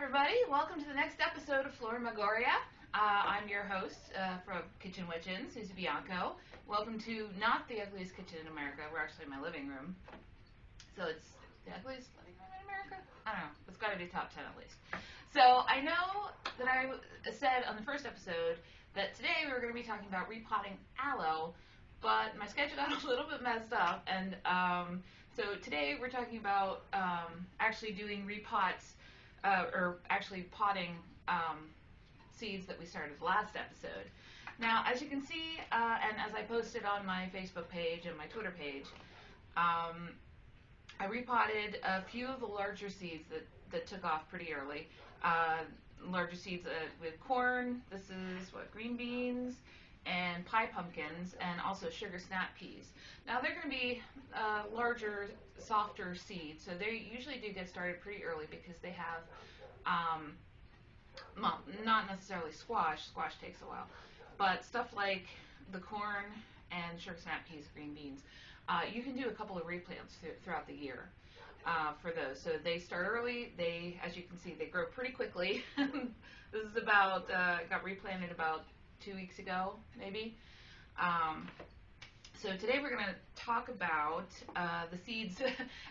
everybody. Welcome to the next episode of Flora Magoria. I'm your host from Kitchen Witchins, Susie Bianco. Welcome to not the ugliest kitchen in America. We're actually in my living room. So it's the ugliest living room in America? I don't know. It's got to be top 10 at least. So I know that I said on the first episode that today we were going to be talking about repotting aloe, but my schedule got a little bit messed up, and so today we're talking about actually doing repots, or actually potting seeds that we started last episode. Now, as you can see, and as I posted on my Facebook page and my Twitter page, I repotted a few of the larger seeds that took off pretty early. Larger seeds with corn, this is green beans, and pie pumpkins, and also sugar snap peas. Now they're going to be larger, softer seeds, so they usually do get started pretty early because they have, well, not necessarily squash. Squash takes a while, but stuff like the corn and sugar snap peas, green beans, you can do a couple of replants throughout the year for those. So they start early. They, as you can see, they grow pretty quickly. This is about, got replanted about 2 weeks ago, maybe. So today we're going to talk about the seeds,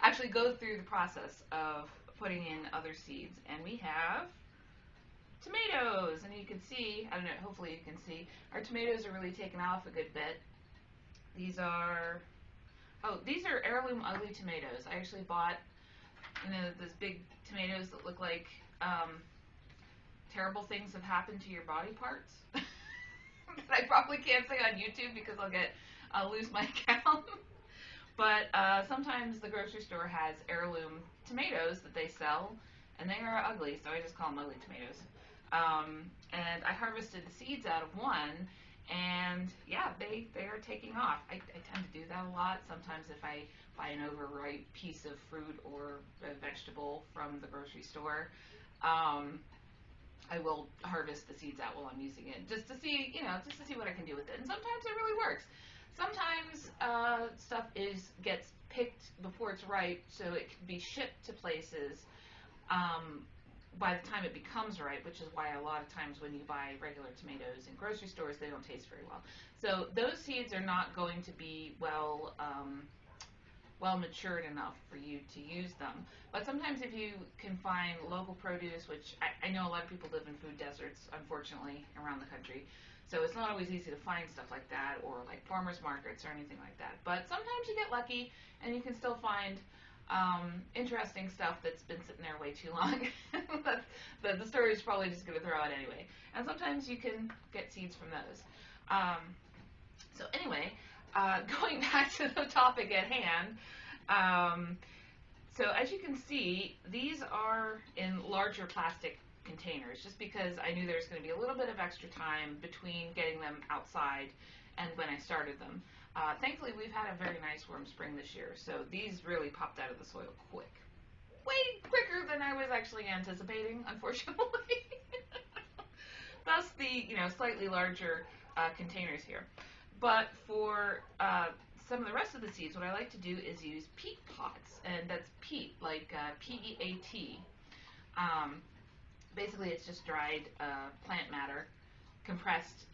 actually go through the process of putting in other seeds. And we have tomatoes, and you can see, I don't know, hopefully you can see, our tomatoes are really taking off a good bit. These are, oh, these are heirloom ugly tomatoes. I actually bought, those big tomatoes that look like terrible things have happened to your body parts. That I probably can't say on YouTube because I'll lose my account. But sometimes the grocery store has heirloom tomatoes that they sell, and they are ugly, so I just call them ugly tomatoes. And I harvested the seeds out of one, and yeah, they are taking off. I tend to do that a lot. Sometimes if I buy an overripe piece of fruit or a vegetable from the grocery store, I will harvest the seeds out while I'm using it, just to see, just to see what I can do with it. And sometimes it really works. Sometimes stuff gets picked before it's ripe, so it can be shipped to places by the time it becomes ripe, which is why a lot of times when you buy regular tomatoes in grocery stores, they don't taste very well. So those seeds are not going to be well matured enough for you to use them. But sometimes if you can find local produce, which I know a lot of people live in food deserts, unfortunately, around the country, so it's not always easy to find stuff like that, or like farmers markets or anything like that. But sometimes you get lucky and you can still find interesting stuff that's been sitting there way too long. The store is probably just going to throw out anyway. And sometimes you can get seeds from those. So anyway, going back to the topic at hand, so as you can see, these are in larger plastic containers, just because I knew there was going to be a little bit of extra time between getting them outside and when I started them. Thankfully, we've had a very nice warm spring this year, so these really popped out of the soil quick. Way quicker than I was actually anticipating, unfortunately. Thus the, slightly larger containers here. But for some of the rest of the seeds, what I like to do is use peat pots, and that's peat, like P-E-A-T. Basically, it's just dried plant matter, compressed,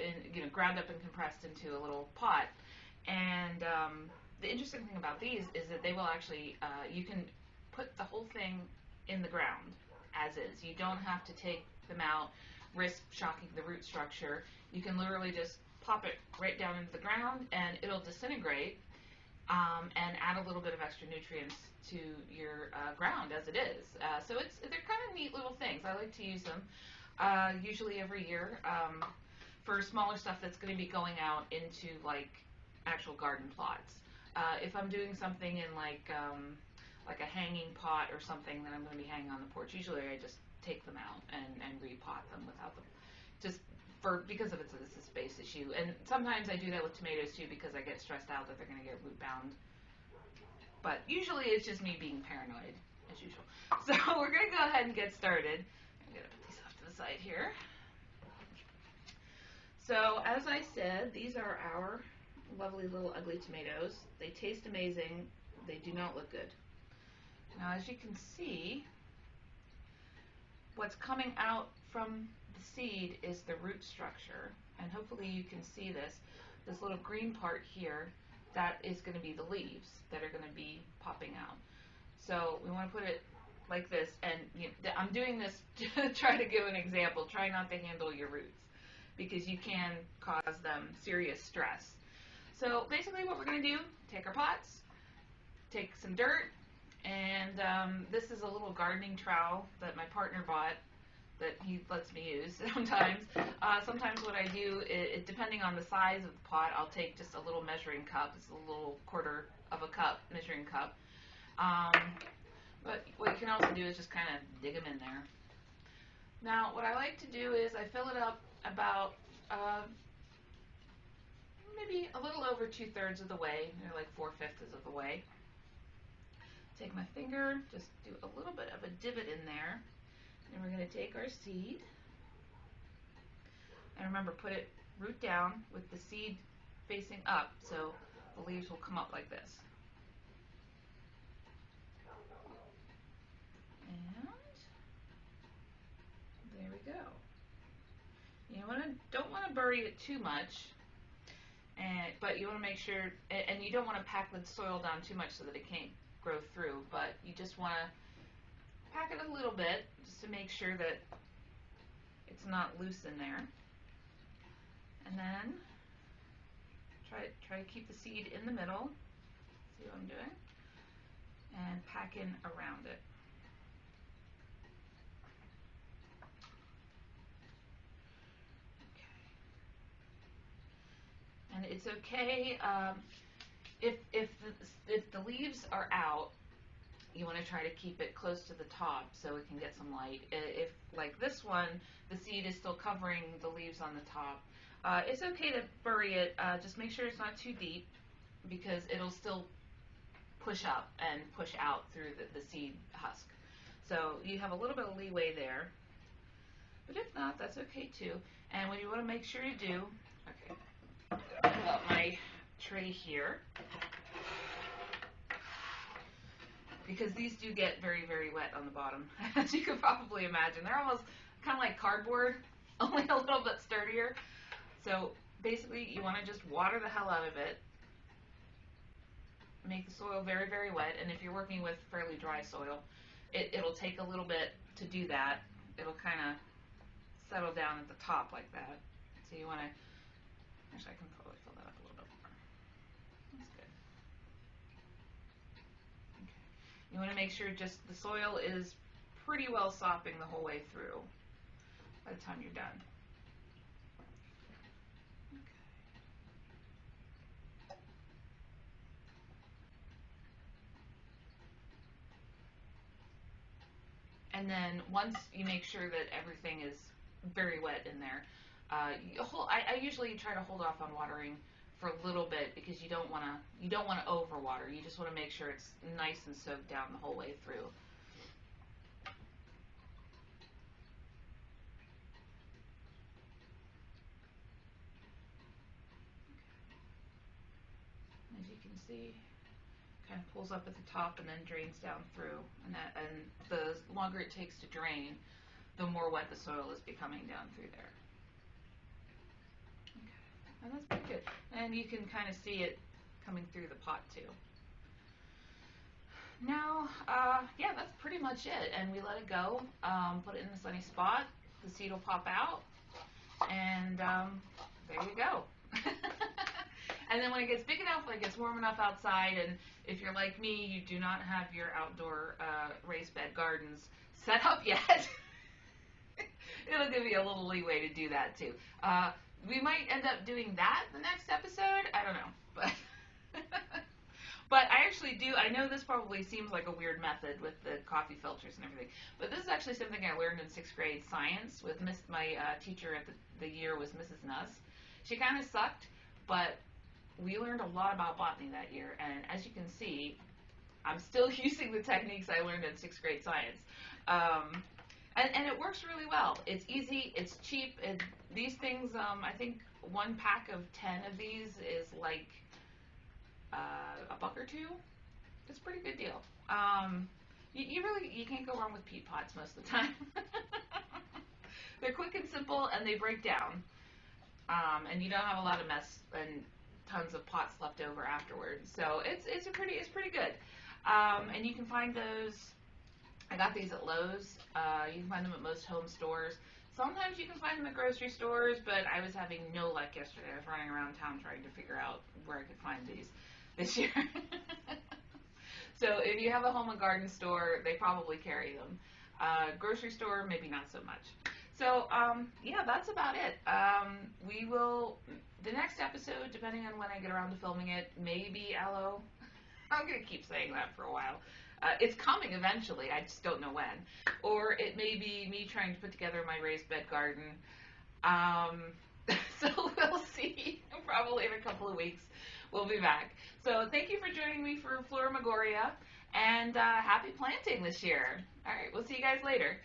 ground up and compressed into a little pot. And the interesting thing about these is that they will actually, you can put the whole thing in the ground as is. You don't have to take them out, risk shocking the root structure. You can literally just pop it right down into the ground and it'll disintegrate and add a little bit of extra nutrients to your ground as it is. So they're kind of neat little things. I like to use them usually every year for smaller stuff that's going to be going out into like actual garden plots. If I'm doing something in like a hanging pot or something that I'm going to be hanging on the porch, usually I just take them out and repot them without them, just because of it's a space issue. And sometimes I do that with tomatoes too, because I get stressed out that they're going to get root bound. But usually it's just me being paranoid, as usual. So we're going to go ahead and get started. I'm going to put these off to the side here. So as I said, these are our lovely little ugly tomatoes. They taste amazing. They do not look good. Now, as you can see, what's coming out from the seed is the root structure, and hopefully you can see this little green part here, that is going to be the leaves that are going to be popping out. So we want to put it like this, and I'm doing this to try to give an example. Try not to handle your roots, because you can cause them serious stress. So basically what we're going to do, take our pots, take some dirt, and this is a little gardening trowel that my partner bought that he lets me use sometimes. Sometimes what I do, depending on the size of the pot, I'll take just a little measuring cup. It's a little quarter of a cup, measuring cup. But what you can also do is just kind of dig them in there. Now, what I like to do is I fill it up about maybe a little over 2/3 of the way, like 4/5 of the way. Take my finger, just do a little bit of a divot in there, and we're going to take our seed, and remember, put it root down with the seed facing up, so the leaves will come up like this. And there we go. You don't want to bury it too much, but you want to make sure, and you don't want to pack the soil down too much so that it can't grow through, but you just want to pack it a little bit just to make sure that it's not loose in there. And then try to keep the seed in the middle. See what I'm doing? And pack in around it. Okay. And it's okay if the leaves are out, you want to try to keep it close to the top so it can get some light. If, like this one, the seed is still covering the leaves on the top, it's okay to bury it. Just make sure it's not too deep, because it'll still push up and push out through the seed husk. So you have a little bit of leeway there, but if not, that's okay too. And what you want to make sure to do, okay, pull out my tray here, because these do get very, very wet on the bottom, as you can probably imagine. They're almost kind of like cardboard, only a little bit sturdier. So basically, you want to just water the hell out of it, make the soil very, very wet, and if you're working with fairly dry soil, it'll take a little bit to do that. It'll kind of settle down at the top like that. So you want to, actually I can probably fill that up a little bit more. That's good. Okay. You want to make sure just the soil is pretty well sopping the whole way through by the time you're done. And then once you make sure that everything is very wet in there, I usually try to hold off on watering for a little bit, because you don't want to overwater. You just want to make sure it's nice and soaked down the whole way through. As you can see, kind of pulls up at the top and then drains down through, and the longer it takes to drain, the more wet the soil is becoming down through there. Okay. And that's pretty good. And you can kind of see it coming through the pot too. Now, yeah, that's pretty much it. And we let it go, put it in a sunny spot, the seed will pop out, and there you go. And then when it gets big enough, when it gets warm enough outside, and if you're like me, you do not have your outdoor raised bed gardens set up yet, it'll give you a little leeway to do that too. We might end up doing that the next episode. I don't know, but but I actually do. I know this probably seems like a weird method with the coffee filters and everything, but this is actually something I learned in 6th grade science with my teacher at the year was Mrs. Nuss. She kind of sucked, but we learned a lot about botany that year, and as you can see, I'm still using the techniques I learned in 6th grade science. And it works really well. It's easy, it's cheap, and these things, I think one pack of 10 of these is like $1 or $2. It's a pretty good deal. You can't go wrong with peat pots most of the time. They're quick and simple, and they break down. And you don't have a lot of mess and tons of pots left over afterwards. So it's pretty good. And you can find those. I got these at Lowe's. You can find them at most home stores. Sometimes you can find them at grocery stores, but I was having no luck yesterday. I was running around town trying to figure out where I could find these this year. So if you have a home and garden store, they probably carry them. Grocery store, maybe not so much. So yeah, that's about it. We will, the next episode, depending on when I get around to filming it, maybe aloe. I'm going to keep saying that for a while. It's coming eventually, I just don't know when. Or it may be me trying to put together my raised bed garden. So we'll see. Probably in a couple of weeks we'll be back. So thank you for joining me for Florimagoria, and happy planting this year. All right, we'll see you guys later.